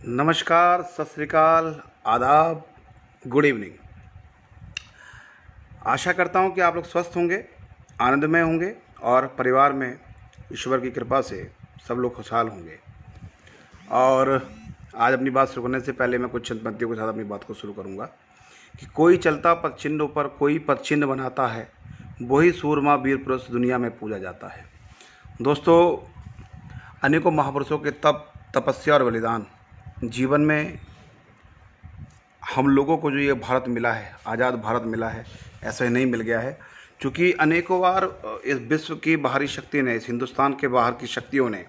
नमस्कार, सत श्री अकाल, आदाब, गुड इवनिंग। आशा करता हूँ कि आप लोग स्वस्थ होंगे, आनंदमय होंगे और परिवार में ईश्वर की कृपा से सब लोग खुशहाल होंगे। और आज अपनी बात शुरू करने से पहले मैं कुछ चंद पंक्तियों के साथ अपनी बात को शुरू करूँगा कि कोई चलता पदचिन्हों पर कोई पदचिन्ह बनाता है, वही सूरमा वीर पुरुष दुनिया में पूजा जाता है। दोस्तों, अनेकों महापुरुषों के तप, तपस्या और बलिदान जीवन में हम लोगों को जो ये भारत मिला है, आज़ाद भारत मिला है, ऐसा ही नहीं मिल गया है। क्योंकि अनेकों बार इस विश्व की बाहरी शक्ति ने, इस हिंदुस्तान के बाहर की शक्तियों ने,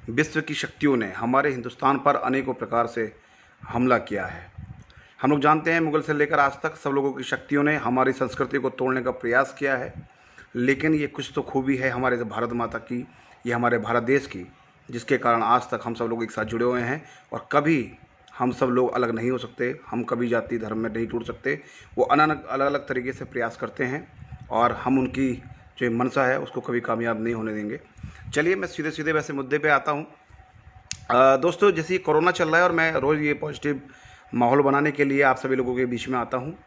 विश्व की शक्तियों ने हमारे हिंदुस्तान पर अनेकों प्रकार से हमला किया है। हम लोग जानते हैं, मुगल से लेकर आज तक सब लोगों की शक्तियों ने हमारी संस्कृति को तोड़ने का प्रयास किया है। लेकिन ये कुछ तो खूबी है हमारे भारत माता की, ये हमारे भारत देश की, जिसके कारण आज तक हम सब लोग एक साथ जुड़े हुए हैं और कभी हम सब लोग अलग नहीं हो सकते। हम कभी जाति धर्म में नहीं टूट सकते। वो अलग अलग तरीके से प्रयास करते हैं और हम उनकी जो मंशा है उसको कभी कामयाब नहीं होने देंगे। चलिए मैं सीधे सीधे वैसे मुद्दे पे आता हूँ। दोस्तों, जैसे कोरोना चल रहा है और मैं रोज़ ये पॉजिटिव माहौल बनाने के लिए आप सभी लोगों के बीच में आता हूँ।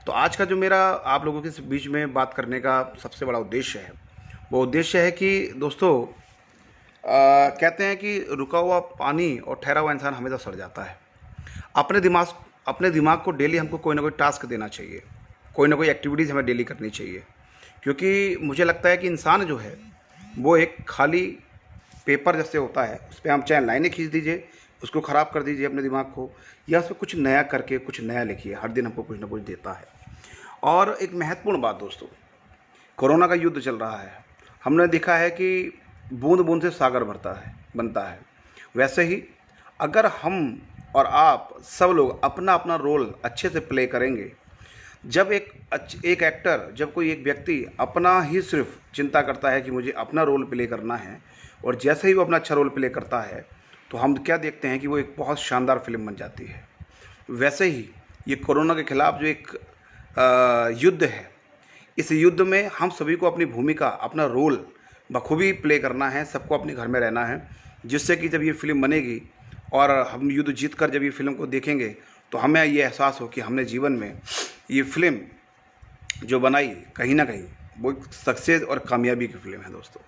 तो आज का जो मेरा आप लोगों के बीच में बात करने का सबसे बड़ा उद्देश्य है, वो उद्देश्य है कि दोस्तों, कहते हैं कि रुका हुआ पानी और ठहरा हुआ इंसान हमेशा सड़ जाता है। अपने दिमाग को डेली हमको कोई ना कोई टास्क देना चाहिए, कोई ना कोई एक्टिविटीज़ हमें डेली करनी चाहिए। क्योंकि मुझे लगता है कि इंसान जो है वो एक खाली पेपर जैसे होता है, उस पर हम चाहे लाइनें खींच दीजिए, उसको ख़राब कर दीजिए अपने दिमाग को, या उस पर कुछ नया करके कुछ नया लिखिए। हर दिन हमको कुछ ना कुछ देता है। और एक महत्वपूर्ण बात दोस्तों, कोरोना का युद्ध चल रहा है। हमने देखा है कि बूंद बूंद से सागर बनता है। वैसे ही अगर हम और आप सब लोग अपना अपना रोल अच्छे से प्ले करेंगे, जब एक एक्टर, जब कोई एक व्यक्ति अपना ही सिर्फ चिंता करता है कि मुझे अपना रोल प्ले करना है, और जैसे ही वो अपना अच्छा रोल प्ले करता है तो हम क्या देखते हैं कि वो एक बहुत शानदार फिल्म बन जाती है। वैसे ही ये कोरोना के खिलाफ जो एक युद्ध है, इस युद्ध में हम सभी को अपनी भूमिका, अपना रोल बखूबी प्ले करना है। सबको अपने घर में रहना है, जिससे कि जब ये फिल्म बनेगी और हम युद्ध जीत कर जब ये फिल्म को देखेंगे तो हमें ये एहसास हो कि हमने जीवन में ये फिल्म जो बनाई, कहीं ना कहीं वो एक सक्सेस और कामयाबी की फिल्म है। दोस्तों,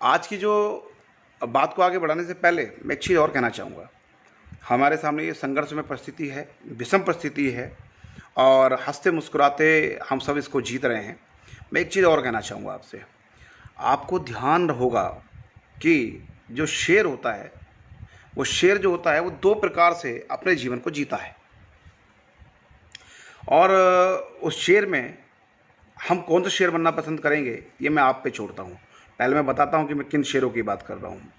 आज की जो बात को आगे बढ़ाने से पहले मैं एक चीज़ और कहना चाहूँगा। हमारे सामने ये संघर्ष में परिस्थिति है, विषम परिस्थिति है, और हंसते मुस्कुराते हम सब इसको जीत रहे हैं। मैं एक चीज़ और कहना चाहूँगा आपसे। आपको ध्यान होगा कि जो शेर होता है, वो शेर जो होता है वो दो प्रकार से अपने जीवन को जीता है। और उस शेर में हम कौन सा शेर बनना पसंद करेंगे, ये मैं आप पे छोड़ता हूँ। पहले मैं बताता हूँ कि मैं किन शेरों की बात कर रहा हूँ।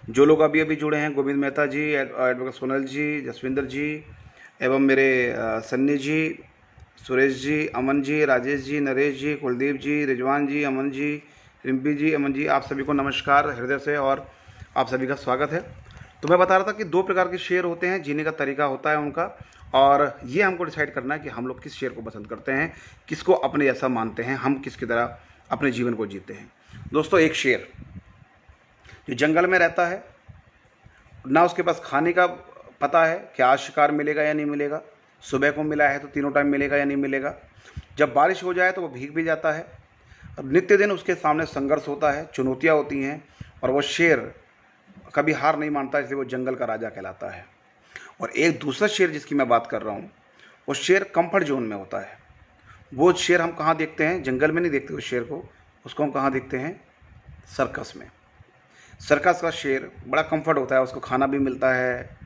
जो लोग अभी अभी जुड़े हैं, गोविंद मेहता जी, एडवोकेट सोनल जी, जसविंदर जी, एवं मेरे सन्नी जी, सुरेश जी, अमन जी, राजेश जी, नरेश जी, कुलदीप जी, रिजवान जी, अमन जी, रिम्पी जी, अमन जी, आप सभी को नमस्कार हृदय से, और आप सभी का स्वागत है। तो मैं बता रहा था कि दो प्रकार के शेर होते हैं, जीने का तरीका होता है उनका, और ये हमको डिसाइड करना है कि हम लोग किस शेर को पसंद करते हैं, किसको अपने जैसा मानते हैं, हम किसकी तरह अपने जीवन को जीते हैं। दोस्तों, एक शेर जो जंगल में रहता है, ना उसके पास खाने का पता है कि आज शिकार मिलेगा या नहीं मिलेगा, सुबह को मिला है तो तीनों टाइम मिलेगा या नहीं मिलेगा, जब बारिश हो जाए तो वो भीग भी जाता है। अब नित्य दिन उसके सामने संघर्ष होता है, चुनौतियाँ होती हैं, और वो शेर कभी हार नहीं मानता, इसलिए वो जंगल का राजा कहलाता है। और एक दूसरा शेर जिसकी मैं बात कर रहा हूँ, वो शेर कंफर्ट जोन में होता है। वो शेर हम कहाँ देखते हैं? जंगल में नहीं देखते उस शेर को, उसको हम कहाँ देखते हैं? सर्कस में। सर्कस का शेर बड़ा कंफर्ट होता है, उसको खाना भी मिलता है,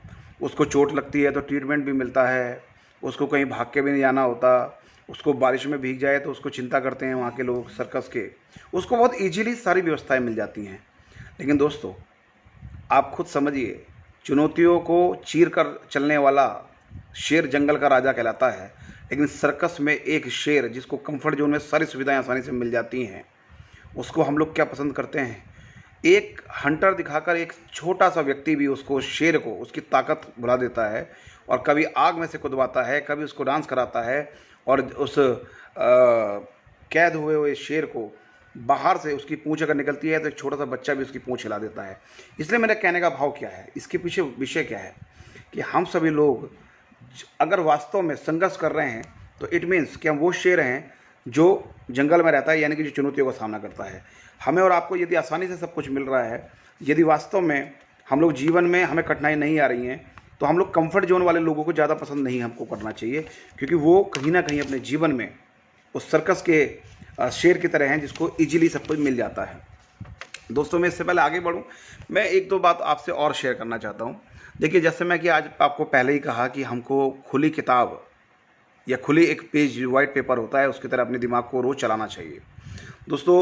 उसको चोट लगती है तो ट्रीटमेंट भी मिलता है, उसको कहीं भाग के भी नहीं जाना होता, उसको बारिश में भीग जाए तो उसको चिंता करते हैं वहाँ के लोग सर्कस के, उसको बहुत ईजीली सारी व्यवस्थाएं मिल जाती हैं। लेकिन दोस्तों, आप खुद समझिए, चुनौतियों को चीर कर चलने वाला शेर जंगल का राजा कहलाता है। लेकिन सर्कस में एक शेर जिसको कंफर्ट जोन में सारी सुविधाएं आसानी से मिल जाती हैं, उसको हम लोग क्या पसंद करते हैं? एक हंटर दिखाकर एक छोटा सा व्यक्ति भी उसको, शेर को, उसकी ताकत भुला देता है, और कभी आग में से कुदवाता है, कभी उसको डांस कराता है, और उस कैद हुए हुए शेर को बाहर से उसकी पूंछ अगर निकलती है तो एक छोटा सा बच्चा भी उसकी पूंछ हिला देता है। इसलिए मेरे कहने का भाव क्या है, इसके पीछे विषय क्या है? कि हम सभी लोग अगर वास्तव में संघर्ष कर रहे हैं तो इट मीन्स कि हम वो शेर हैं जो जंगल में रहता है, यानी कि जो चुनौतियों का सामना करता है। हमें और आपको यदि आसानी से सब कुछ मिल रहा है, यदि वास्तव में हम लोग जीवन में हमें कठिनाई नहीं आ रही हैं, तो हम लोग कंफर्ट जोन वाले लोगों को ज़्यादा पसंद नहीं हमको करना चाहिए, क्योंकि वो कहीं ना कहीं अपने जीवन में उस सर्कस के शेर की तरह हैं जिसको ईजिली सब कुछ मिल जाता है। दोस्तों, मैं इससे पहले आगे बढ़ूं, मैं एक दो बात आपसे और शेयर करना चाहता हूं। देखिए, जैसे मैं कि आज आपको पहले ही कहा कि हमको खुली किताब या खुली एक पेज वाइट पेपर होता है, उसकी तरह अपने दिमाग को रोज़ चलाना चाहिए। दोस्तों,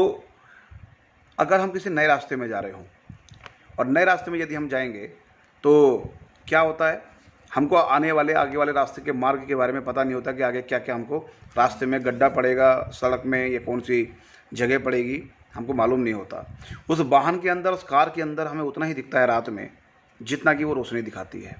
अगर हम किसी नए रास्ते में जा रहे हों और नए रास्ते में यदि हम जाएंगे तो क्या होता है, हमको आगे वाले रास्ते के मार्ग के बारे में पता नहीं होता कि आगे क्या क्या हमको रास्ते में गड्ढा पड़ेगा, सड़क में या कौन सी जगह पड़ेगी, हमको मालूम नहीं होता। उस वाहन के अंदर, उस कार के अंदर हमें उतना ही दिखता है रात में जितना कि वो रोशनी दिखाती है।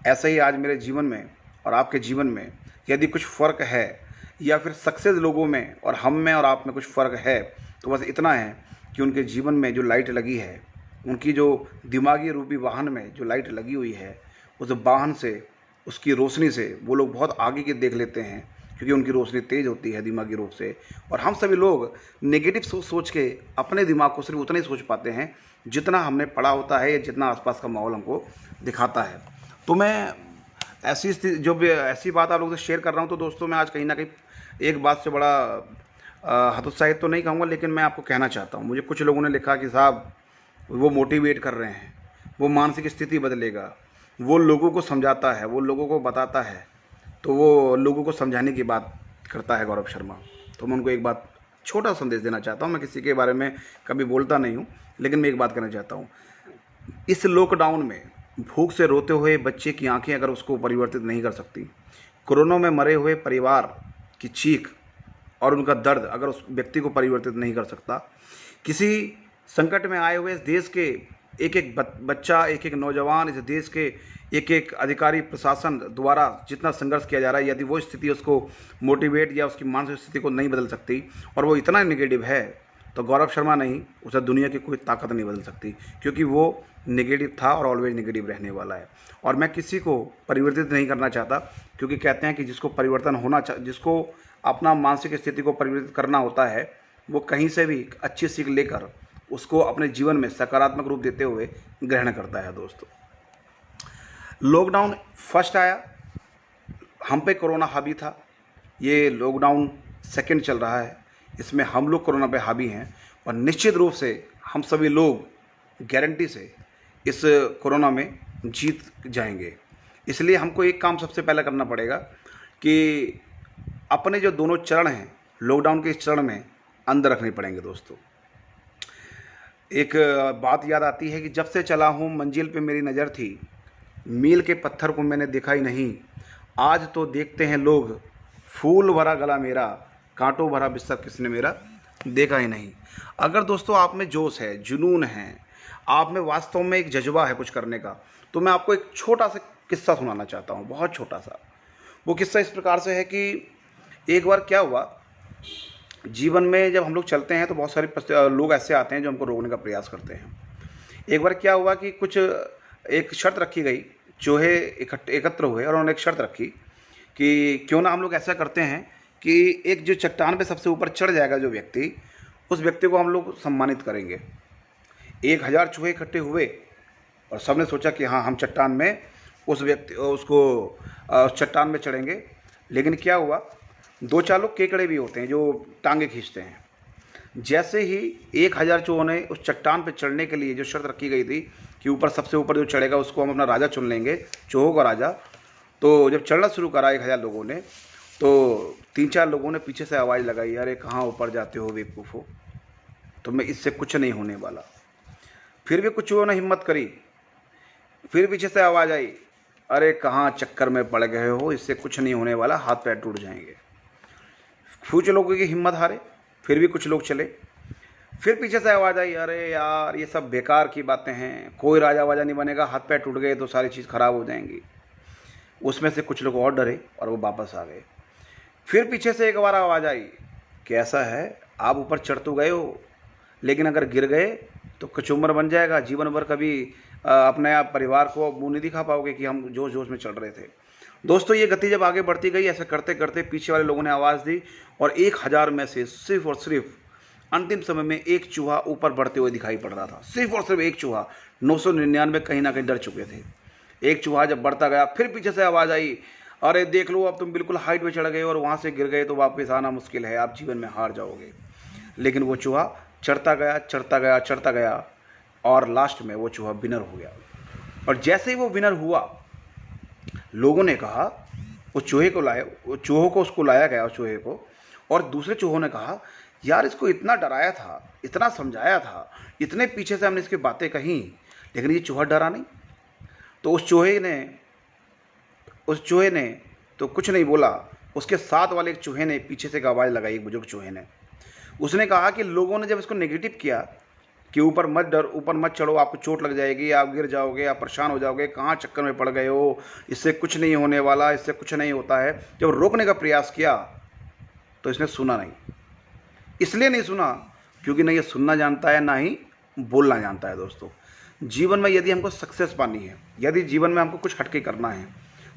ऐसे ही आज मेरे जीवन में और आपके जीवन में यदि कुछ फ़र्क है या फिर सक्सेस लोगों में और हम में और आप में कुछ फ़र्क है, तो बस इतना है कि उनके जीवन में जो लाइट लगी है, उनकी जो दिमागी रूपी वाहन में जो लाइट लगी हुई है, उस वाहन से, उसकी रोशनी से वो लोग बहुत आगे के देख लेते हैं, क्योंकि उनकी रोशनी तेज़ होती है दिमागी रूप से। और हम सभी लोग नेगेटिव सोच के अपने दिमाग को सिर्फ उतना ही सोच पाते हैं जितना हमने पढ़ा होता है या जितना आसपास का माहौल हमको दिखाता है। तो मैं ऐसी बात आप लोगों से शेयर कर रहा हूँ, तो दोस्तों मैं आज कहीं ना कहीं एक बात से बड़ा हतोत्साहित तो नहीं कहूँगा, लेकिन मैं आपको कहना चाहता हूँ। मुझे कुछ लोगों ने लिखा कि साहब वो मोटिवेट कर रहे हैं, वो मानसिक स्थिति बदलेगा, वो लोगों को समझाता है, वो लोगों को बताता है, तो वो लोगों को समझाने की बात करता है गौरव शर्मा। तो मैं उनको एक बात, छोटा संदेश देना चाहता हूँ। मैं किसी के बारे में कभी बोलता नहीं हूँ, लेकिन मैं एक बात कहना चाहता हूँ। इस लॉकडाउन में भूख से रोते हुए बच्चे की आंखें अगर उसको परिवर्तित नहीं कर सकती, कोरोना में मरे हुए परिवार की चीख और उनका दर्द अगर उस व्यक्ति को परिवर्तित नहीं कर सकता, किसी संकट में आए हुए इस देश के एक एक बच्चा, एक एक नौजवान, इस देश के एक एक अधिकारी, प्रशासन द्वारा जितना संघर्ष किया जा रहा है, यदि वो स्थिति उसको मोटिवेट या उसकी मानसिक स्थिति को नहीं बदल सकती और वो इतना नेगेटिव है, तो गौरव शर्मा नहीं, उसे दुनिया की कोई ताकत नहीं बदल सकती, क्योंकि वो नेगेटिव था और ऑलवेज नेगेटिव रहने वाला है। और मैं किसी को परिवर्तित नहीं करना चाहता, क्योंकि कहते हैं कि जिसको परिवर्तन होना जिसको अपना मानसिक स्थिति को परिवर्तित करना होता है, वो कहीं से भी अच्छी सीख लेकर उसको अपने जीवन में सकारात्मक रूप देते हुए ग्रहण करता है। दोस्तों, लॉकडाउन फर्स्ट आया, हम पे कोरोना हावी था, ये लॉकडाउन सेकंड चल रहा है, इसमें हम लोग कोरोना पे हावी हैं और निश्चित रूप से हम सभी लोग गारंटी से इस कोरोना में जीत जाएंगे। इसलिए हमको एक काम सबसे पहले करना पड़ेगा कि अपने जो दोनों चरण हैं लॉकडाउन के इस चरण में अंदर रखने पड़ेंगे। दोस्तों, एक बात याद आती है कि जब से चला हूँ मंजिल पे मेरी नज़र थी, मील के पत्थर को मैंने देखा ही नहीं, आज तो देखते हैं लोग, फूल भरा गला मेरा, कांटों भरा बिस्तर किसने मेरा देखा ही नहीं। अगर दोस्तों आप में जोश है, जुनून है, आप में वास्तव में एक जज्बा है कुछ करने का, तो मैं आपको एक छोटा सा किस्सा सुनाना चाहता हूँ, बहुत छोटा सा। वो किस्सा इस प्रकार से है कि एक बार क्या हुआ, जीवन में जब हम लोग चलते हैं तो बहुत सारे लोग ऐसे आते हैं जो हमको रोकने का प्रयास करते हैं। एक बार क्या हुआ कि एक शर्त रखी गई, चूहे एकत्र हुए और उन्होंने एक शर्त रखी कि क्यों ना हम लोग ऐसा करते हैं कि एक जो चट्टान पे सबसे ऊपर चढ़ जाएगा जो व्यक्ति, उस व्यक्ति को हम लोग सम्मानित करेंगे। 1000 चूहे इकट्ठे हुए और सबने सोचा कि हाँ, हम चट्टान में उस चट्टान में चढ़ेंगे। लेकिन क्या हुआ, 2-4 लोग केकड़े भी होते हैं जो टांगे खींचते हैं। जैसे ही 1000 चूहों ने उस चट्टान पर चढ़ने के लिए जो शर्त रखी गई थी कि ऊपर सबसे ऊपर जो चढ़ेगा उसको हम अपना राजा चुन लेंगे, चूहों का राजा, तो जब चढ़ना शुरू करा 1000 लोगों ने, तो 3-4 लोगों ने पीछे से आवाज़ लगाई, अरे कहाँ ऊपर जाते हो बेवकूफ़ो, तुम्हें इससे कुछ नहीं होने वाला। फिर भी कुछ चूहों ने हिम्मत करी, फिर पीछे से आवाज़ आई, अरे कहाँ चक्कर में पड़ गए हो, इससे कुछ नहीं होने वाला, हाथ पैर टूट जाएंगे। कुछ लोगों की हिम्मत हारे, फिर भी कुछ लोग चले। फिर पीछे से आवाज़ आई, अरे यार ये सब बेकार की बातें हैं, कोई राजा वाजा नहीं बनेगा, हाथ पैर टूट गए तो सारी चीज़ ख़राब हो जाएंगी। उसमें से कुछ लोग और डरे और वो वापस आ गए। फिर पीछे से एक बार आवाज़ आई कि ऐसा है, आप ऊपर चढ़ तो गए हो, लेकिन अगर गिर गए तो कचूमर बन जाएगा, जीवन भर कभी अपने आप परिवार को मुँह नहीं दिखा पाओगे कि हम जोश जोश में चल रहे थे। दोस्तों ये गति जब आगे बढ़ती गई, ऐसा करते करते पीछे वाले लोगों ने आवाज़ दी और 1000 में से सिर्फ और सिर्फ अंतिम समय में एक चूहा ऊपर बढ़ते हुए दिखाई पड़ रहा था। सिर्फ और सिर्फ एक चूहा। 999 कहीं ना कहीं डर चुके थे। एक चूहा जब बढ़ता गया, फिर पीछे से आवाज़ आई, अरे देख लो अब तुम बिल्कुल हाइट पे चढ़ गए और वहाँ से गिर गए तो वापस आना मुश्किल है, आप जीवन में हार जाओगे। लेकिन वो चूहा चढ़ता गया, चढ़ता गया, चढ़ता गया और लास्ट में वो चूहा विनर हो गया। और जैसे ही वो विनर हुआ, लोगों ने कहा, उस चूहे को लाया, वो चूहों को उसको लाया गया, उस चूहे को, और दूसरे चूहों ने कहा यार इसको इतना डराया था, इतना समझाया था, इतने पीछे से हमने इसकी बातें कहीं, लेकिन ये चूहा डरा नहीं। तो उस चूहे ने तो कुछ नहीं बोला। उसके साथ वाले एक चूहे ने पीछे से एक आवाज़ लगाई, एक बुजुर्ग चूहे ने। उसने कहा कि लोगों ने जब इसको नेगेटिव किया कि ऊपर मत डर, ऊपर मत चढ़ो, आपको चोट लग जाएगी, आप गिर जाओगे, आप परेशान हो जाओगे, कहाँ चक्कर में पड़ गए हो, इससे कुछ नहीं होने वाला, इससे कुछ नहीं होता है। जब रोकने का प्रयास किया तो इसने सुना नहीं। इसलिए नहीं सुना क्योंकि ना ये सुनना जानता है, ना ही बोलना जानता है। दोस्तों जीवन में यदि हमको सक्सेस पानी है, यदि जीवन में हमको कुछ हटके करना है,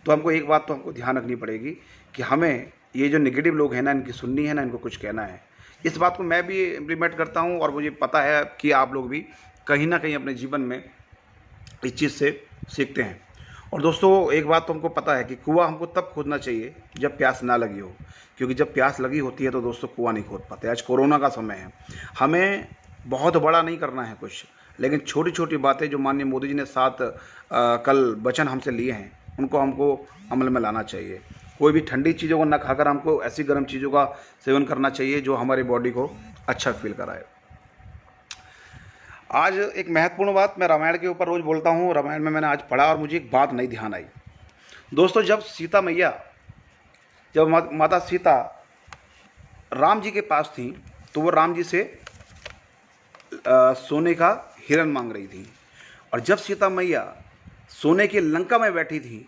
तो हमको एक बात तो हमको ध्यान रखनी पड़ेगी कि हमें ये जो नेगेटिव लोग हैं ना, इनकी सुननी है, ना इनको कुछ कहना है। इस बात को मैं भी इम्प्लीमेंट करता हूँ और मुझे पता है कि आप लोग भी कहीं ना कहीं अपने जीवन में इस चीज़ से सीखते हैं। और दोस्तों एक बात तो हमको पता है कि कुआं हमको तब खोदना चाहिए जब प्यास ना लगी हो, क्योंकि जब प्यास लगी होती है तो दोस्तों कुआं नहीं खोद पाते। आज कोरोना का समय है, हमें बहुत बड़ा नहीं करना है कुछ, लेकिन छोटी छोटी बातें जो माननीय मोदी जी ने 7 कल वचन हमसे लिए हैं, उनको हमको अमल में लाना चाहिए। कोई भी ठंडी चीज़ों को ना खाकर हमको ऐसी गर्म चीज़ों का सेवन करना चाहिए जो हमारी बॉडी को अच्छा फील कराए। आज एक महत्वपूर्ण बात मैं रामायण के ऊपर रोज़ बोलता हूँ। रामायण में मैंने आज पढ़ा और मुझे एक बात नहीं ध्यान आई। दोस्तों जब सीता मैया, जब माता सीता राम जी के पास थी तो वो राम जी से सोने का हिरण मांग रही थी। और जब सीता मैया सोने की लंका में बैठी थी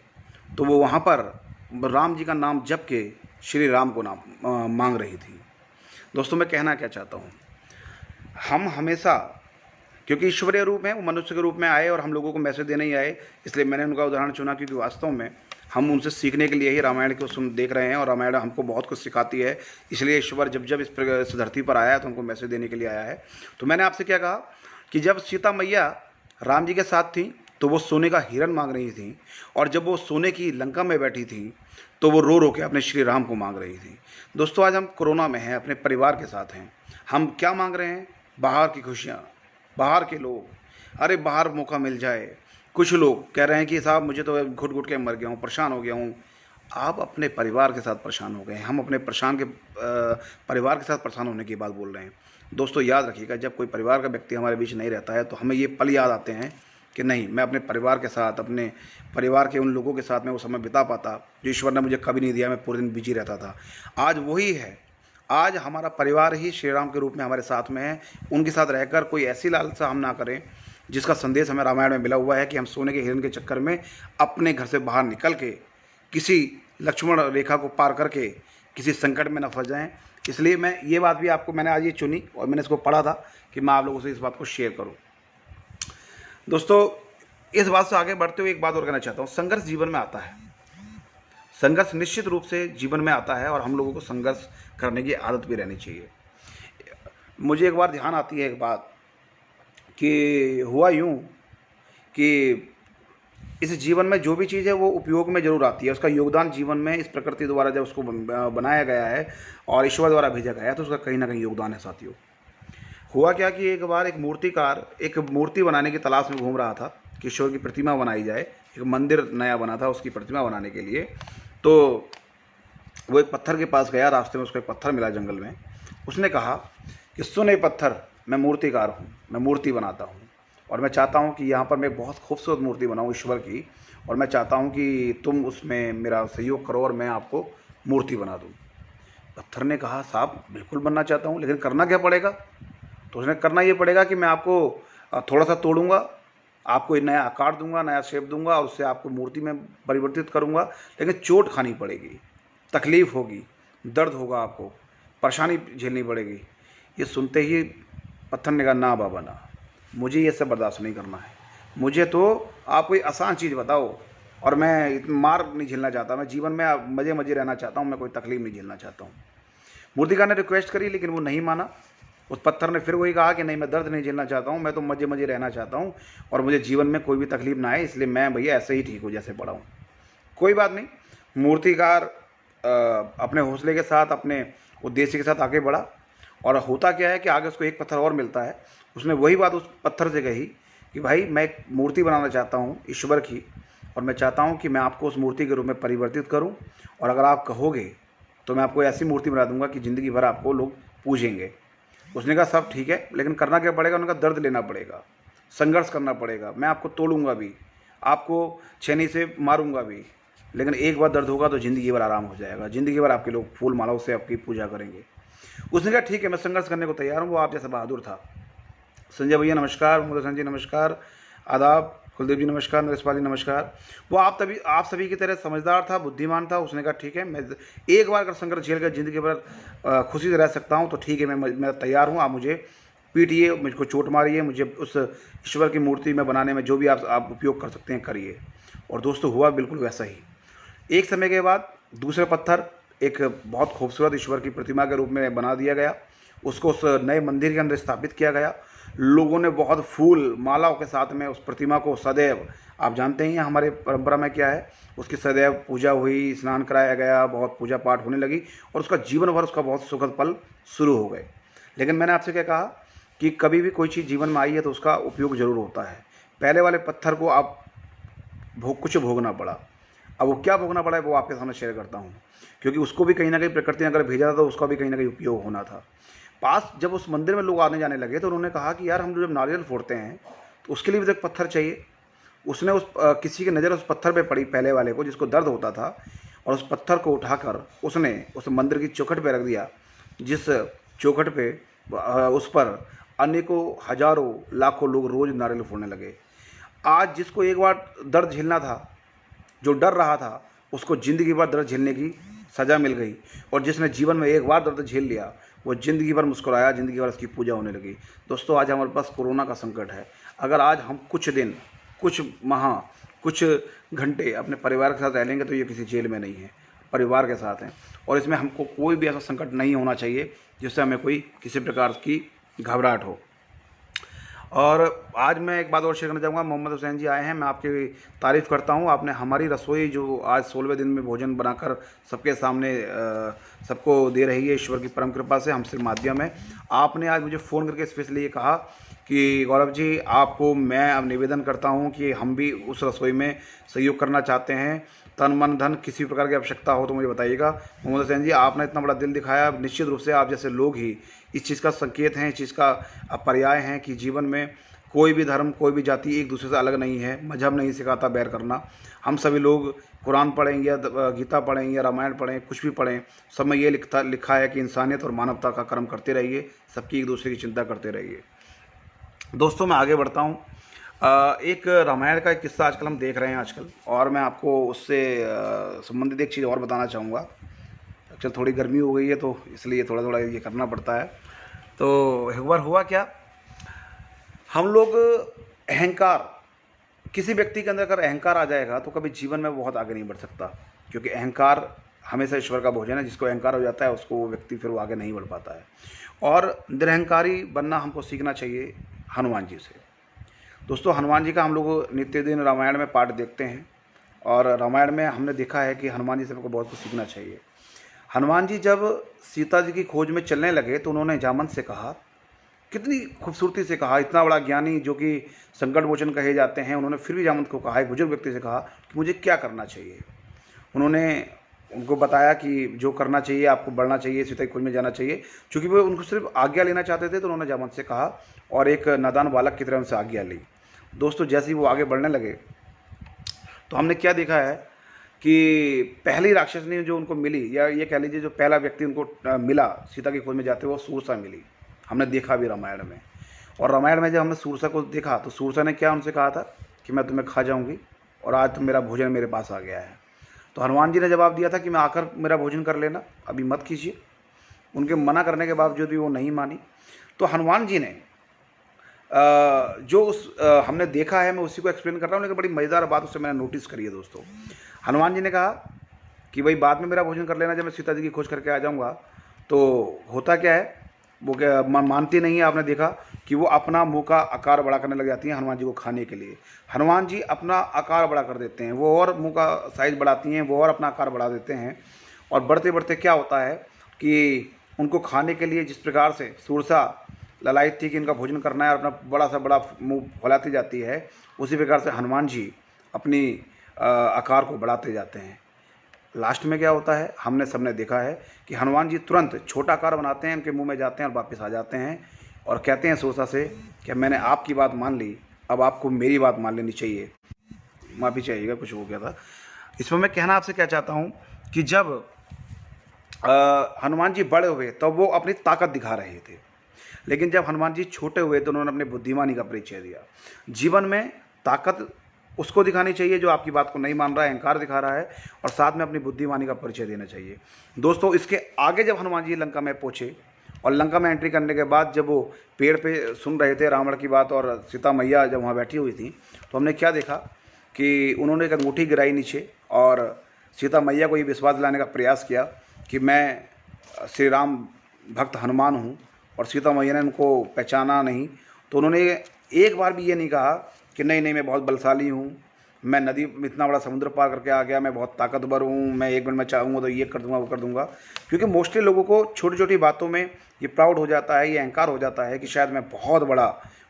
तो वो वहाँ पर राम जी का नाम जप के श्री राम को नाम मांग रही थी। दोस्तों मैं कहना क्या चाहता हूँ, हम हमेशा, क्योंकि ईश्वरीय रूप है, वो मनुष्य के रूप में आए और हम लोगों को मैसेज देने ही आए, इसलिए मैंने उनका उदाहरण चुना, क्योंकि वास्तव में हम उनसे सीखने के लिए ही रामायण को देख रहे हैं और रामायण हमको बहुत कुछ सिखाती है। इसलिए ईश्वर जब इस धरती पर आया है तो हमको मैसेज देने के लिए आया है। तो मैंने आपसे क्या कहा कि जब सीता मैया राम जी के साथ थी तो वो सोने का हिरण मांग रही थी, और जब वो सोने की लंका में बैठी थी तो वो रो रो के अपने श्री राम को मांग रही थी। दोस्तों आज हम कोरोना में हैं, अपने परिवार के साथ हैं, हम क्या मांग रहे हैं? बाहर की खुशियाँ, बाहर के लोग, अरे बाहर मौका मिल जाए। कुछ लोग कह रहे हैं कि साहब मुझे तो घुट घुट के मर गया हूँ, परेशान हो गया हूँ। आप अपने परिवार के साथ परेशान हो गए हैं, हम अपने परिवार के साथ परेशान होने की बात बोल रहे हैं। दोस्तों याद रखिएगा, जब कोई परिवार का व्यक्ति हमारे बीच नहीं रहता है तो हमें ये पल याद आते हैं कि नहीं, मैं अपने परिवार के साथ, अपने परिवार के उन लोगों के साथ मैं वो समय बिता पाता जो ईश्वर ने मुझे कभी नहीं दिया। मैं पूरे दिन बिजी रहता था। आज वही है, आज हमारा परिवार ही श्री राम के रूप में हमारे साथ में है। उनके साथ रहकर कोई ऐसी लालसा हम ना करें जिसका संदेश हमें रामायण में मिला हुआ है कि हम सोने के हिरण के चक्कर में अपने घर से बाहर निकल के किसी लक्ष्मण रेखा को पार करके किसी संकट में न फंस जाएं। इसलिए मैं ये बात भी आपको, मैंने आज ये चुनी और मैंने इसको पढ़ा था कि मैं आप लोगों से इस बात को शेयर करूं। दोस्तों इस बात से आगे बढ़ते हुए एक बात और कहना चाहता हूँ, संघर्ष जीवन में आता है, संघर्ष निश्चित रूप से जीवन में आता है और हम लोगों को संघर्ष करने की आदत भी रहनी चाहिए। मुझे एक बार ध्यान आती है एक बात कि हुआ यूँ कि इस जीवन में जो भी चीज़ है वो उपयोग में ज़रूर आती है। उसका योगदान जीवन में इस प्रकृति द्वारा जब उसको बनाया गया है और ईश्वर द्वारा भेजा गया है तो उसका कहीं ना कहीं योगदान है। साथियों हुआ क्या कि एक बार एक मूर्तिकार एक मूर्ति बनाने की तलाश में घूम रहा था कि ईश्वर की प्रतिमा बनाई जाए। एक मंदिर नया बना था, उसकी प्रतिमा बनाने के लिए। तो वो एक पत्थर के पास गया, रास्ते में उसको एक पत्थर मिला जंगल में। उसने कहा कि सुन ये पत्थर, मैं मूर्तिकार हूँ, मैं मूर्ति बनाता हूँ और मैं चाहता हूँ कि यहाँ पर मैं बहुत खूबसूरत मूर्ति बनाऊँ ईश्वर की, और मैं चाहता हूँ कि तुम उसमें मेरा सहयोग करो और मैं आपको मूर्ति बना दूँ। पत्थर ने कहा साहब बिल्कुल बनना चाहता हूँ, लेकिन करना क्या पड़ेगा? तो उसने करना ये पड़ेगा कि मैं आपको थोड़ा सा तोड़ूंगा, आपको नया आकार दूंगा, नया शेप दूंगा, उससे आपको मूर्ति में परिवर्तित करूंगा, लेकिन चोट खानी पड़ेगी, तकलीफ़ होगी, दर्द होगा, आपको परेशानी झेलनी पड़ेगी। ये सुनते ही पत्थर ने कहा ना बाबा ना, मुझे ये सब बर्दाश्त नहीं करना है, मुझे तो आप कोई आसान चीज़ बताओ, और मैं मार नहीं झेलना चाहता, मैं जीवन में मज़े मज़े रहना चाहता हूँ, मैं कोई तकलीफ नहीं झेलना चाहता हूँ। मूर्तिकार ने रिक्वेस्ट करी लेकिन वो नहीं माना। उस पत्थर ने फिर वही कहा कि नहीं, मैं दर्द नहीं झेलना चाहता हूँ, मैं तो मज़े मज़े रहना चाहता हूँ और मुझे जीवन में कोई भी तकलीफ ना आए, इसलिए मैं भैया ऐसे ही ठीक हूँ जैसे पड़ा हूँ। कोई बात नहीं। मूर्तिकार अपने हौसले के साथ, अपने उद्देश्य के साथ आगे बढ़ा, और होता क्या है कि आगे उसको एक पत्थर और मिलता है। उसने वही बात उस पत्थर से कही कि भाई, मैं एक मूर्ति बनाना चाहता हूँ ईश्वर की, और मैं चाहता हूँ कि मैं आपको उस मूर्ति के रूप में परिवर्तित करूँ, और अगर आप कहोगे तो मैं आपको ऐसी मूर्ति बना दूंगा कि ज़िंदगी भर आपको लोग पूजेंगे। उसने कहा सब ठीक है, लेकिन करना क्या पड़ेगा? उन्होंने कहा दर्द लेना पड़ेगा, संघर्ष करना पड़ेगा, मैं आपको तोड़ूंगा भी, आपको छेनी से मारूंगा भी, लेकिन एक बार दर्द होगा तो ज़िंदगी भर आराम हो जाएगा, ज़िंदगी भर आपके लोग फूल मालाओं से आपकी पूजा करेंगे। उसने कहा ठीक है, मैं संघर्ष करने को तैयार हूँ। वो आप जैसा बहादुर था। संजय भैया नमस्कार, मुदसन जी नमस्कार, आदाब, कुलदीप जी नमस्कार, नरेशपाल जी नमस्कार। वो आप सभी की तरह समझदार था, बुद्धिमान था। उसने कहा ठीक है, मैं एक बार अगर संघर्ष झेल कर ज़िंदगी भर खुशी से रह सकता हूँ तो ठीक है, मैं तैयार हूँ। आप मुझे पीटिए, मुझको चोट मारिए, मुझे उस ईश्वर की मूर्ति में बनाने में जो भी आप उपयोग कर सकते हैं करिए। और दोस्तों, हुआ बिल्कुल वैसा ही। एक समय के बाद दूसरा पत्थर एक बहुत खूबसूरत ईश्वर की प्रतिमा के रूप में बना दिया गया। उसको उस नए मंदिर के अंदर स्थापित किया गया। लोगों ने बहुत फूल मालाओं के साथ में उस प्रतिमा को सदैव, आप जानते ही हैं हमारे परंपरा में क्या है, उसकी सदैव पूजा हुई, स्नान कराया गया, बहुत पूजा पाठ होने लगी, और उसका जीवन भर उसका बहुत सुखद पल शुरू हो गए। लेकिन मैंने आपसे क्या कहा कि कभी भी कोई चीज़ जीवन में आई है तो उसका उपयोग ज़रूर होता है। पहले वाले पत्थर को आप कुछ भोगना पड़ा। अब वो क्या भोगना पड़ा है वो आपके सामने शेयर करता हूँ, क्योंकि उसको भी कहीं ना कहीं प्रकृति ने अगर भेजा था तो उसका भी कहीं ना कहीं उपयोग होना था। पास जब उस मंदिर में लोग आने जाने लगे तो उन्होंने कहा कि यार, हम जब नारियल फोड़ते हैं तो उसके लिए भी तो एक पत्थर चाहिए। उसने किसी की नज़र उस पत्थर पे पड़ी, पहले वाले को जिसको दर्द होता था, और उस पत्थर को उठाकर उसने उस मंदिर की चौखट पे रख दिया, जिस चौखट पे उस पर अनेकों हजारों लाखों लोग रोज़ नारियल फोड़ने लगे। आज जिसको एक बार दर्द झेलना था, जो डर रहा था, उसको ज़िंदगी भर दर्द झेलने की सज़ा मिल गई, और जिसने जीवन में एक बार दर्द झेल लिया वो ज़िंदगी भर मुस्कुराया, ज़िंदगी भर उसकी पूजा होने लगी। दोस्तों, आज हमारे पास कोरोना का संकट है। अगर आज हम कुछ दिन, कुछ माह, कुछ घंटे अपने परिवार के साथ रह लेंगे तो ये किसी जेल में नहीं है, परिवार के साथ हैं, और इसमें हमको कोई भी ऐसा संकट नहीं होना चाहिए जिससे हमें कोई किसी प्रकार की घबराहट हो। और आज मैं एक बात और शेयर करना चाहूँगा। मोहम्मद हुसैन जी आए हैं, मैं आपकी तारीफ़ करता हूँ। आपने हमारी रसोई जो आज 16वें दिन में भोजन बनाकर सबके सामने सबको दे रही है, ईश्वर की परम कृपा से हमसे माध्यम है। आपने आज मुझे फ़ोन करके स्पेशली ये कहा कि गौरव जी, आपको मैं अब निवेदन करता हूँ कि हम भी उस रसोई में सहयोग करना चाहते हैं। तन मन धन किसी प्रकार की आवश्यकता हो तो मुझे बताइएगा। मोहम्मद हुसैन जी, आपने इतना बड़ा दिल दिखाया, निश्चित रूप से आप जैसे लोग ही इस चीज़ का संकेत हैं, इस चीज़ का पर्याय हैं कि जीवन में कोई भी धर्म, कोई भी जाति एक दूसरे से अलग नहीं है। मजहब नहीं सिखाता बैर करना। हम सभी लोग कुरान पढ़ें या गीता पढ़ें या रामायण पढ़ें, कुछ भी पढ़ें, सब में ये लिखा है कि इंसानियत और मानवता का कर्म करते रहिए, सबकी एक दूसरे की चिंता करते रहिए। दोस्तों, मैं आगे बढ़ता हूँ। एक रामायण का एक किस्सा आजकल हम देख रहे हैं आजकल, और मैं आपको उससे संबंधित एक चीज़ और बताना चाहूँगा। एक्चुअली थोड़ी गर्मी हो गई है तो इसलिए थोड़ा थोड़ा ये करना पड़ता है। तो एक बार हुआ क्या, हम लोग अहंकार, किसी व्यक्ति के अंदर अगर अहंकार आ जाएगा तो कभी जीवन में बहुत आगे नहीं बढ़ सकता, क्योंकि अहंकार हमेशा ईश्वर का भोजन है। जिसको अहंकार हो जाता है उसको वो व्यक्ति फिर वो आगे नहीं बढ़ पाता है। और निरहंकारी बनना हमको सीखना चाहिए हनुमान जी से। दोस्तों, हनुमान जी का हम लोग नित्य दिन रामायण में पाठ देखते हैं, और रामायण में हमने देखा है कि हनुमान जी से हमको बहुत कुछ सीखना चाहिए। हनुमान जी जब सीता जी की खोज में चलने लगे तो उन्होंने जामवंत से कहा, कितनी खूबसूरती से कहा, इतना बड़ा ज्ञानी जो कि संकट मोचन कहे जाते हैं, उन्होंने फिर भी जामवंत को कहा, एक बुजुर्ग व्यक्ति से कहा कि मुझे क्या करना चाहिए। उन्होंने उनको बताया कि जो करना चाहिए, आपको बढ़ना चाहिए, सीता की खोज में जाना चाहिए। चूँकि वो उनको सिर्फ आज्ञा लेना चाहते थे तो उन्होंने जामवंत से कहा और एक नादान बालक की तरह उनसे आज्ञा ली। दोस्तों, जैसे ही वो आगे बढ़ने लगे तो हमने क्या देखा है कि पहली राक्षसनी जो उनको मिली, या ये कह लीजिए जो पहला व्यक्ति उनको मिला सीता की खोज में जाते हुए, वो सूरसा मिली। हमने देखा भी रामायण में। और रामायण में जब हमने सूरसा को देखा तो सूरसा ने क्या उनसे कहा था कि मैं तुम्हें खा जाऊंगी, और आज तो मेरा भोजन मेरे पास आ गया है। तो हनुमान जी ने जवाब दिया था कि मैं आकर मेरा भोजन कर लेना, अभी मत कीजिए। उनके मना करने के बावजूद भी वो नहीं मानी। तो हनुमान जी ने जो हमने देखा है मैं उसी को एक्सप्लेन कर रहा हूँ, लेकिन बड़ी मज़ेदार बात उससे मैंने नोटिस करी है दोस्तों। हनुमान जी ने कहा कि भाई बाद में मेरा भोजन कर लेना, जब मैं सीता जी की खोज करके आ जाऊँगा। तो होता क्या है, वो क्या मानती नहीं है। आपने देखा कि वो अपना मुंह का आकार बड़ा करने लग जाती हैं हनुमान जी को खाने के लिए। हनुमान जी अपना आकार बड़ा कर देते हैं, वो और मुंह का साइज़ बढ़ाती हैं, वो और अपना आकार बढ़ा देते हैं। और बढ़ते बढ़ते क्या होता है कि उनको खाने के लिए जिस प्रकार से सुरसा ललायत थी कि इनका भोजन करना है और अपना बड़ा सा बड़ा मुंह फैलाती जाती है, उसी प्रकार से हनुमान जी अपनी आकार को बढ़ाते जाते हैं। लास्ट में क्या होता है, हमने सबने देखा है कि हनुमान जी तुरंत छोटा आकार बनाते हैं, उनके मुंह में जाते हैं और वापस आ जाते हैं और कहते हैं सुरसा से कि मैंने आपकी बात मान ली, अब आपको मेरी बात मान लेनी चाहिए। माफ़ी चाहिएगा, कुछ हो गया था। इसमें मैं कहना आपसे क्या चाहता हूँ कि जब हनुमान जी बड़े हुए तब तो वो अपनी ताकत दिखा रहे थे, लेकिन जब हनुमान जी छोटे हुए तो उन्होंने अपनी बुद्धिमानी का परिचय दिया। जीवन में ताकत उसको दिखानी चाहिए जो आपकी बात को नहीं मान रहा है, अहंकार दिखा रहा है, और साथ में अपनी बुद्धिमानी का परिचय देना चाहिए। दोस्तों, इसके आगे जब हनुमान जी लंका में पहुँचे और लंका में एंट्री करने के बाद जब वो पेड़ पे सुन रहे थे रावण की बात और सीता मैया जब वहाँ बैठी हुई थी, तो हमने क्या देखा कि उन्होंने एक अंगूठी गिराई नीचे और सीता मैया को ये विश्वास दिलाने का प्रयास किया कि मैं श्री राम भक्त हनुमान हूँ, और सीता मैया ने उनको पहचाना नहीं। तो उन्होंने एक बार भी ये नहीं कहा कि नहीं नहीं मैं बहुत बलशाली हूँ, मैं नदी में इतना बड़ा समुद्र पार करके आ गया, मैं बहुत ताकतवर हूँ, मैं एक मिनट में चाहूँगा तो ये कर दूँगा वो कर दूँगा। क्योंकि मोस्टली लोगों को छोटी छोटी बातों में ये प्राउड हो जाता है, ये अहंकार हो जाता है कि शायद मैं बहुत बड़ा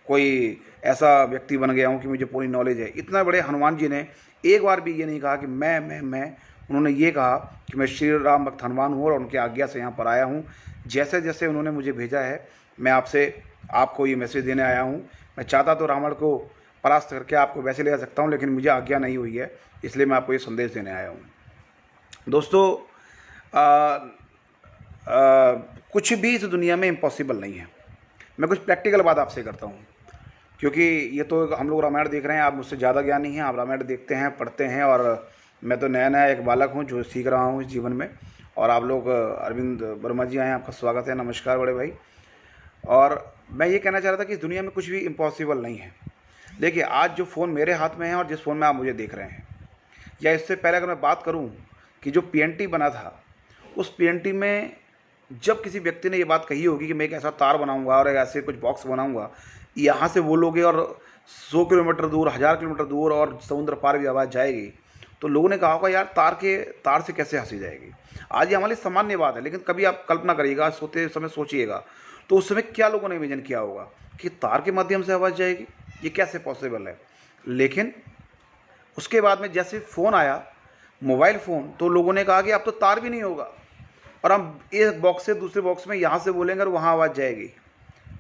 कोई ऐसा व्यक्ति बन गया हूँ कि मुझे पूरी नॉलेज है। इतना बड़े हनुमान जी ने एक बार भी ये नहीं कहा कि मैं। उन्होंने ये कहा कि मैं श्री राम भक्त हनुमान हूँ और उनकी आज्ञा से यहाँ पर आया हूँ। जैसे जैसे उन्होंने मुझे भेजा है मैं आपको ये मैसेज देने आया हूँ। मैं चाहता तो रावण को परास्त करके आपको वैसे ले जा सकता हूँ, लेकिन मुझे आज्ञा नहीं हुई है, इसलिए मैं आपको ये संदेश देने आया हूँ। दोस्तों, कुछ भी इस दुनिया में इम्पॉसिबल नहीं है। मैं कुछ प्रैक्टिकल बात आपसे करता हूँ, क्योंकि ये तो हम लोग रामायण देख रहे हैं, आप मुझसे ज़्यादा ज्ञानी हैं, आप रामायण देखते हैं, पढ़ते हैं, और मैं तो नया नया एक बालक हूँ जो सीख रहा हूँ इस जीवन में। और आप लोग अरविंद वर्मा जी आए हैं, आपका स्वागत है, नमस्कार बड़े भाई। और मैं ये कहना चाह रहा था कि इस दुनिया में कुछ भी इम्पॉसिबल नहीं है। देखिए, आज जो फ़ोन मेरे हाथ में है और जिस फ़ोन में आप मुझे देख रहे हैं, या इससे पहले अगर मैं बात करूं कि जो पीएनटी बना था, उस पीएनटी में जब किसी व्यक्ति ने ये बात कही होगी कि मैं एक ऐसा तार बनाऊंगा और एक ऐसे कुछ बॉक्स बनाऊंगा, यहाँ से बोलोगे और 100 किलोमीटर दूर, 1000 किलोमीटर दूर और समुद्र पार भी आवाज़ जाएगी, तो लोगों ने कहा होगा यार तार से कैसे हंसी जाएगी। आज ये हमारी सामान्य बात है, लेकिन कभी आप कल्पना करिएगा, सोते समय सोचिएगा, तो उस समय क्या लोगों ने इमेजिन किया होगा कि तार के माध्यम से आवाज़ जाएगी, ये कैसे पॉसिबल है। लेकिन उसके बाद में जैसे फ़ोन आया, मोबाइल फ़ोन, तो लोगों ने कहा कि अब तो तार भी नहीं होगा और हम एक बॉक्स से दूसरे बॉक्स में यहाँ से बोलेंगे और वहाँ आवाज़ जाएगी।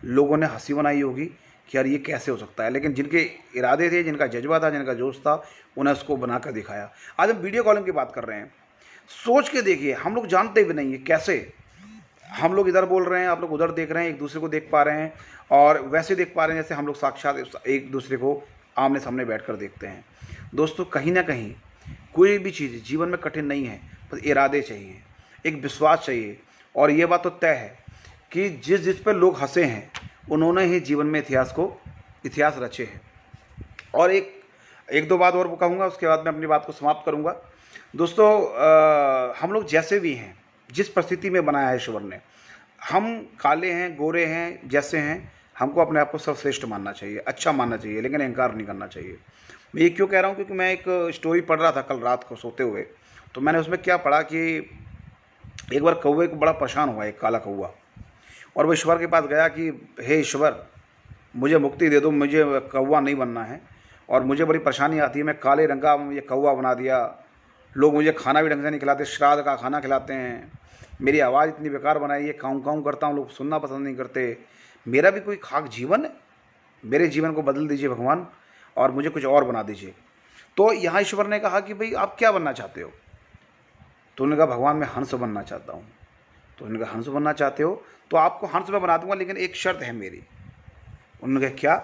लोगों ने हंसी बनाई होगी कि यार ये कैसे हो सकता है, लेकिन जिनके इरादे थे, जिनका जज्बा था, जिनका जोश था, उन्हें उसको बना कर दिखाया। आज हम वीडियो कॉलिंग की बात कर रहे हैं। सोच के देखिए, हम लोग जानते भी नहीं है कैसे हम लोग इधर बोल रहे हैं, आप लोग उधर देख रहे हैं, एक दूसरे को देख पा रहे हैं और वैसे देख पा रहे हैं जैसे हम लोग साक्षात एक दूसरे को आमने सामने बैठकर देखते हैं। दोस्तों, कहीं ना कहीं कोई भी चीज़ जीवन में कठिन नहीं है, बस इरादे चाहिए, एक विश्वास चाहिए। और ये बात तो तय है कि जिस पर लोग हंसे हैं उन्होंने ही जीवन में इतिहास रचे हैं। और एक दो बात और कहूँगा, उसके बाद मैं अपनी बात को समाप्त करूँगा। दोस्तों, हम लोग जैसे भी हैं, जिस परिस्थिति में बनाया है ईश्वर ने, हम काले हैं, गोरे हैं, जैसे हैं, हमको अपने आप को सर्वश्रेष्ठ मानना चाहिए, अच्छा मानना चाहिए, लेकिन अहंकार नहीं करना चाहिए। मैं ये क्यों कह रहा हूँ, क्योंकि मैं एक स्टोरी पढ़ रहा था कल रात को सोते हुए, तो मैंने उसमें क्या पढ़ा कि एक बार कौवे को बड़ा परेशान हुआ, एक काला कौवा, और वो ईश्वर के पास गया कि हे ईश्वर, मुझे मुक्ति दे दो, मुझे कौवा नहीं बनना है और मुझे बड़ी परेशानी आती है, मैं काले रंग का ये कौवा बना दिया, लोग मुझे खाना भी ढंग से नहीं खिलाते, श्राद्ध का खाना खिलाते हैं, मेरी आवाज़ इतनी बेकार बनाई है, काऊं काऊं करता हूँ, लोग सुनना पसंद नहीं करते, मेरा भी कोई खाक जीवन है, मेरे जीवन को बदल दीजिए भगवान और मुझे कुछ और बना दीजिए। तो यहाँ ईश्वर ने कहा कि भाई आप क्या बनना चाहते हो? तो उन्होंने कहा भगवान मैं हंस बनना चाहता हूँ। तो उन्होंने कहा हंस बनना चाहते हो तो आपको हंस मैं बना दूंगा, लेकिन एक शर्त है मेरी। उन्होंने कहा क्या?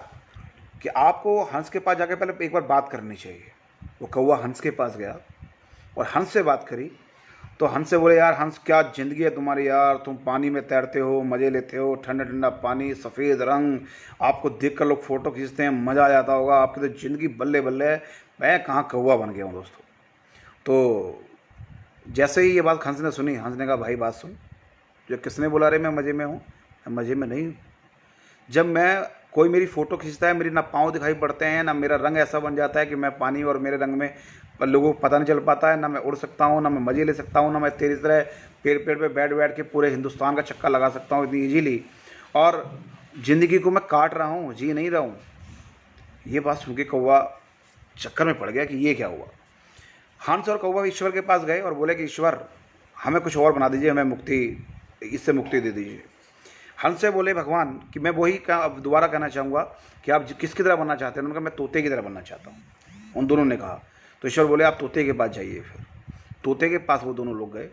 कि आपको हंस के पास जाकर पहले एक बार बात करनी चाहिए। वो कौवा हंस के पास गया और हंस से बात करी तो हंस से बोले, यार हंस क्या ज़िंदगी है तुम्हारी यार, तुम पानी में तैरते हो, मज़े लेते हो, ठंडा ठंडा पानी, सफ़ेद रंग, आपको देख कर लोग फ़ोटो खींचते हैं, मज़ा आ जाता होगा, आपकी तो ज़िंदगी बल्ले बल्ले है, मैं कहाँ कौवा बन गया हूँ दोस्तों। तो जैसे ही ये बात हंस ने सुनी, हंस ने कहा, भाई बात सुन, जो किसने बोला रे मैं मज़े में हूँ, मैं मज़े में नहीं हूँ। जब मैं कोई मेरी फ़ोटो खींचता है, मेरी ना पाँव दिखाई पड़ते हैं, ना मेरा रंग ऐसा बन जाता है कि मैं पानी और मेरे रंग में लोगों को पता नहीं चल पाता है, ना मैं उड़ सकता हूँ, ना मैं मज़े ले सकता हूँ, ना मैं तेरी तरह पेड़ पेड़ पे बैठ बैठ के पूरे हिंदुस्तान का चक्कर लगा सकता हूँ इतनी ईजीली, और ज़िंदगी को मैं काट रहा हूँ, जी नहीं रहा हूँ। ये बात सुन के कौवा चक्कर में पड़ गया कि ये क्या हुआ। हंस और कौवा ईश्वर के पास गए और बोले कि ईश्वर, हमें कुछ और बना दीजिए, हमें मुक्ति, इससे मुक्ति दे दीजिए। हंस से बोले, भगवान कि मैं वही अब दोबारा कहना चाहूँगा कि आप किसकी तरह बनना चाहते हैं। उन्होंने कहा, मैं तोते की तरह बनना चाहता हूँ। उन दोनों ने कहा। तो ईश्वर बोले, आप तोते के पास जाइए। फिर तोते के पास वो दोनों लोग गए।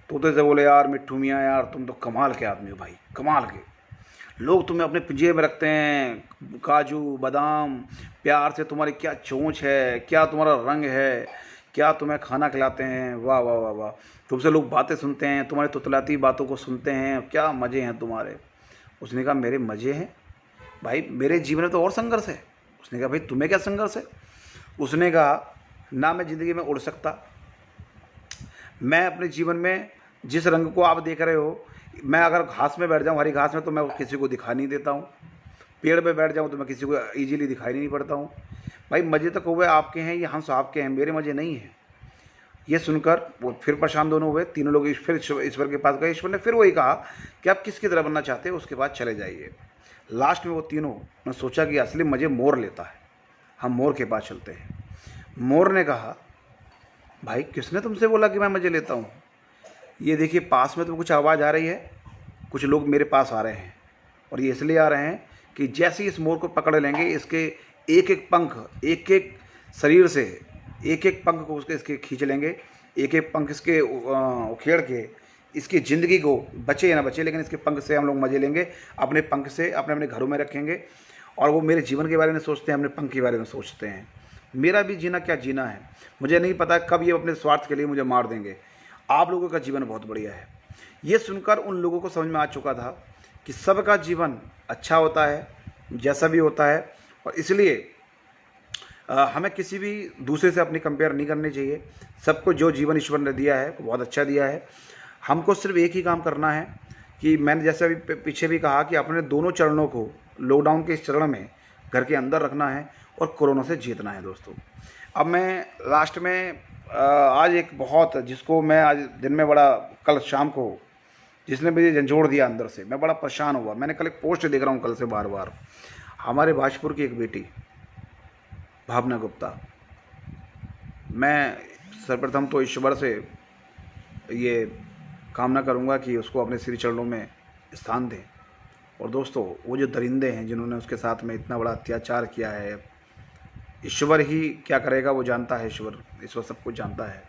तोते से बोले, यार मिट्ठू मियाँ, यार तुम तो कमाल के आदमी हो भाई, कमाल के। लोग तुम्हें अपने पिंजरे में रखते हैं, काजू बादाम, प्यार से तुम्हारी क्या चोंच है, क्या तुम्हारा रंग है, क्या तुम्हें खाना खिलाते हैं, वाह वाह वाह वाह। तुमसे लोग बातें सुनते हैं, तुम्हारी तुतलाती बातों को सुनते हैं, क्या मज़े हैं तुम्हारे। उसने कहा, मेरे मज़े हैं भाई, मेरे जीवन में तो और संघर्ष है। उसने कहा, भाई तुम्हें क्या संघर्ष है। उसने कहा, ना मैं ज़िंदगी में उड़ सकता, मैं अपने जीवन में जिस रंग को आप देख रहे हो, मैं अगर घास में बैठ जाऊँ, हरी घास में, तो मैं किसी को दिखाई नहीं देता हूँ। पेड़ पे बैठ जाऊँ तो मैं किसी को ईजिली दिखाई नहीं पड़ता हूँ। भाई मज़े तो कौवे आपके हैं, ये हंस आपके हैं, मेरे मज़े नहीं हैं। ये सुनकर वो फिर परेशान दोनों हुए। तीनों लोग फिर ईश्वर के पास गए। ईश्वर ने फिर वही कहा कि आप किसकी तरह बनना चाहते हैं, उसके बाद चले जाइए। लास्ट में वो तीनों ने सोचा कि असली मज़े मोर लेता है, हम मोर के पास चलते हैं। मोर ने कहा, भाई किसने तुमसे बोला कि मैं मज़े लेता हूँ। ये देखिए पास में तो कुछ आवाज़ आ रही है, कुछ लोग मेरे पास आ रहे हैं, और ये इसलिए आ रहे हैं कि जैसे ही इस मोर को पकड़ लेंगे, इसके एक एक पंख, एक एक शरीर से एक एक पंख को उसके इसके खींच लेंगे, एक एक पंख इसके उखेड़ के इसकी ज़िंदगी को, बचे या ना बचे, लेकिन इसके पंख से हम लोग मज़े लेंगे। अपने पंख से अपने अपने घरों में रखेंगे, और वो मेरे जीवन के बारे में सोचते हैं, अपने पंख के बारे में सोचते हैं। मेरा भी जीना क्या जीना है, मुझे नहीं पता कब ये अपने स्वार्थ के लिए मुझे मार देंगे। आप लोगों का जीवन बहुत बढ़िया है। ये सुनकर उन लोगों को समझ में आ चुका था कि सबका जीवन अच्छा होता है, जैसा भी होता है, और इसलिए हमें किसी भी दूसरे से अपनी कंपेयर नहीं करनी चाहिए। सबको जो जीवन ईश्वर ने दिया है वो बहुत अच्छा दिया है। हमको सिर्फ एक ही काम करना है कि मैंने जैसे अभी पीछे भी कहा कि अपने दोनों चरणों को लॉकडाउन के इस चरण में घर के अंदर रखना है और कोरोना से जीतना है दोस्तों। अब मैं लास्ट में आज एक बहुत, जिसको मैं आज दिन में बड़ा, कल शाम को जिसने मुझे झंझोड़ दिया अंदर से, मैं बड़ा परेशान हुआ। मैंने कल एक पोस्ट देख रहा हूँ कल से बार बार, हमारे भाजपुर की एक बेटी भावना गुप्ता, मैं सर्वप्रथम तो ईश्वर से ये कामना करूँगा कि उसको अपने श्री चरणों में स्थान दें। और दोस्तों, वो जो दरिंदे हैं जिन्होंने उसके साथ में इतना बड़ा अत्याचार किया है, ईश्वर ही क्या करेगा वो जानता है। ईश्वर सब कुछ जानता है।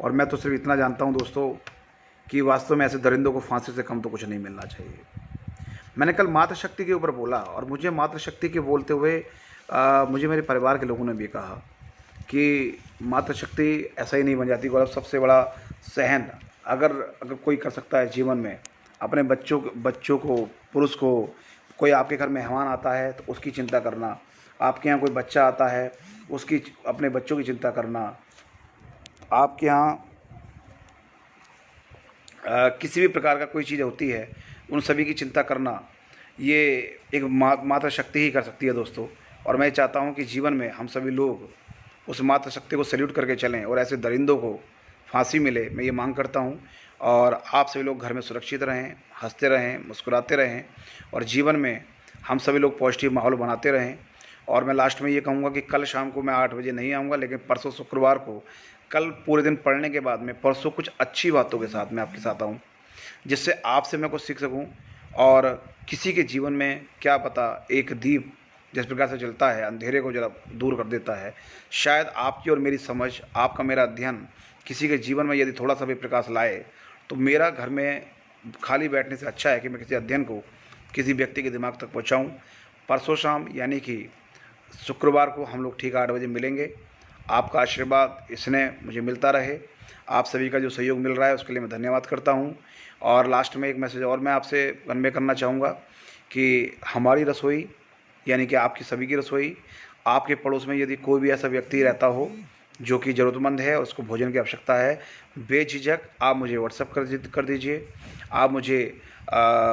और मैं तो सिर्फ इतना जानता हूँ दोस्तों कि वास्तव में ऐसे दरिंदों को फांसी से कम तो कुछ नहीं मिलना चाहिए। मैंने कल मातृशक्ति के ऊपर बोला, और मुझे मातृशक्ति के बोलते हुए मुझे मेरे परिवार के लोगों ने भी कहा कि मातृशक्ति ऐसा ही नहीं बन जाती। गौरव, सबसे बड़ा सहन अगर कोई कर सकता है जीवन में, अपने बच्चों को, पुरुष को, कोई आपके घर मेहमान आता है तो उसकी चिंता करना, आपके यहाँ कोई बच्चा आता है उसकी, अपने बच्चों की चिंता करना, आपके यहाँ किसी भी प्रकार का कोई चीज़ होती है उन सभी की चिंता करना, ये एक मातृशक्ति ही कर सकती है दोस्तों। और मैं चाहता हूँ कि जीवन में हम सभी लोग उस मातृशक्ति को सैल्यूट करके चलें और ऐसे दरिंदों को फांसी मिले, मैं ये मांग करता हूँ। और आप सभी लोग घर में सुरक्षित रहें, हंसते रहें, मुस्कुराते रहें, और जीवन में हम सभी लोग पॉजिटिव माहौल बनाते रहें। और मैं लास्ट में ये कहूँगा कि कल शाम को मैं 8 बजे नहीं आऊँगा, लेकिन परसों शुक्रवार को, कल पूरे दिन पढ़ने के बाद में परसों कुछ अच्छी बातों के साथ मैं आपके साथ आऊँ, जिससे आपसे मैं कुछ सीख सकूँ। और किसी के जीवन में क्या पता, एक दीप जिस प्रकार से जलता है अंधेरे को जरा दूर कर देता है, शायद आपकी और मेरी समझ, आपका मेरा अध्ययन किसी के जीवन में यदि थोड़ा सा भी प्रकाश लाए, तो मेरा घर में खाली बैठने से अच्छा है कि मैं किसी अध्ययन को किसी व्यक्ति के दिमाग तक पहुँचाऊँ। परसों शाम यानी कि शुक्रवार को हम लोग ठीक 8 बजे मिलेंगे। आपका आशीर्वाद इसने मुझे मिलता रहे। आप सभी का जो सहयोग मिल रहा है उसके लिए मैं धन्यवाद करता हूँ। और लास्ट में एक मैसेज और मैं आपसे कन्वे करना चाहूँगा कि हमारी रसोई यानी कि आपकी सभी की रसोई, आपके पड़ोस में यदि कोई भी ऐसा व्यक्ति रहता हो जो कि ज़रूरतमंद है, उसको भोजन की आवश्यकता है, बेझिझक आप मुझे व्हाट्सएप कर दीजिए। आप मुझे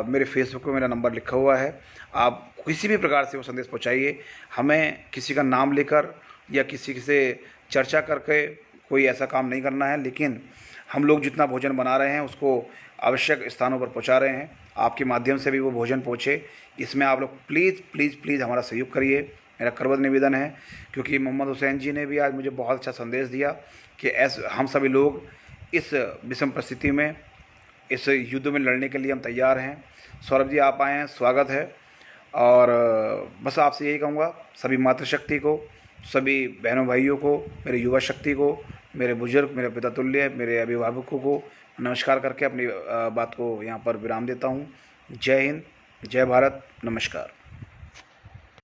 मेरे फेसबुक पे मेरा नंबर लिखा हुआ है, आप किसी भी प्रकार से वो संदेश पहुँचाइए। हमें किसी का नाम लेकर या किसी से चर्चा करके कोई ऐसा काम नहीं करना है, लेकिन हम लोग जितना भोजन बना रहे हैं उसको आवश्यक स्थानों पर पहुंचा रहे हैं। आपके माध्यम से भी वो भोजन पहुंचे, इसमें आप लोग प्लीज़ प्लीज़ प्लीज़ हमारा सहयोग करिए, मेरा करबद्ध निवेदन है। क्योंकि मोहम्मद हुसैन जी ने भी आज मुझे बहुत अच्छा संदेश दिया कि ऐसे हम सभी लोग इस विषम परिस्थिति में, इस युद्ध में लड़ने के लिए हम तैयार हैं। सौरभ जी आप आए हैं, स्वागत है। और बस आपसे यही कहूँगा, सभी मातृशक्ति को, सभी बहनों भाइयों को, मेरे युवा शक्ति को, मेरे बुजुर्ग, मेरे पिता तुल्य, मेरे अभिभावकों को नमस्कार करके अपनी बात को यहाँ पर विराम देता हूँ। जय हिंद, जय भारत, नमस्कार।